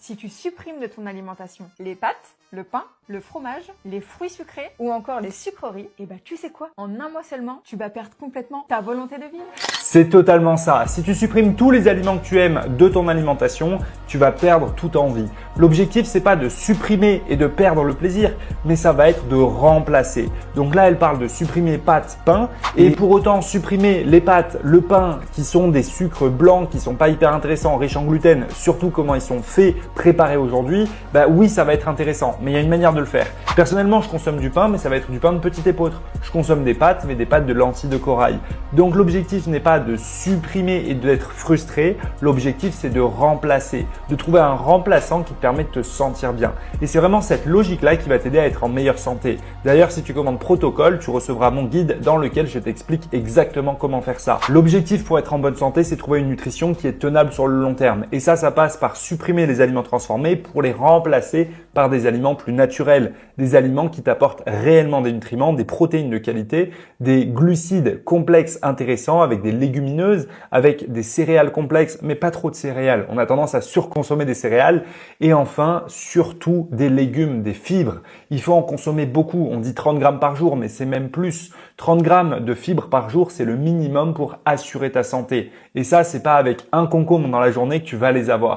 Si tu supprimes de ton alimentation les pâtes, le pain, le fromage, les fruits sucrés ou encore les sucreries, et tu sais quoi? En un mois seulement, tu vas perdre complètement ta volonté de vivre. C'est totalement ça. Si tu supprimes tous les aliments que tu aimes de ton alimentation, tu vas perdre toute envie. L'objectif, c'est pas de supprimer et de perdre le plaisir, mais ça va être de remplacer. Donc là, elle parle de supprimer pâtes, pain, et pour autant supprimer les pâtes, le pain, qui sont des sucres blancs, qui sont pas hyper intéressants, riches en gluten, surtout comment ils sont faits, préparés aujourd'hui, oui, ça va être intéressant, mais il y a une manière de le faire. Personnellement, je consomme du pain, mais ça va être du pain de petit épeautre. Je consomme des pâtes, mais des pâtes de lentilles de corail. Donc l'objectif n'est pas de supprimer et d'être frustré. L'objectif, c'est de remplacer, de trouver un remplaçant qui te permet de te sentir bien. Et c'est vraiment cette logique-là qui va t'aider à être en meilleure santé. D'ailleurs, si tu commandes Protocole, tu recevras mon guide dans lequel je t'explique exactement comment faire ça. L'objectif pour être en bonne santé, c'est trouver une nutrition qui est tenable sur le long terme. Et ça passe par supprimer les aliments transformés pour les remplacer par des aliments plus naturels, des aliments qui t'apportent réellement des nutriments, des protéines de qualité, des glucides complexes intéressants avec des légumineuses, avec des céréales complexes, mais pas trop de céréales. On a tendance à surconsommer des céréales et enfin, surtout des légumes, des fibres. Il faut en consommer beaucoup. On dit 30 grammes par jour, mais c'est même plus. 30 grammes de fibres par jour, c'est le minimum pour assurer ta santé. Et ça, c'est pas avec un concombre dans la journée que tu vas les avoir.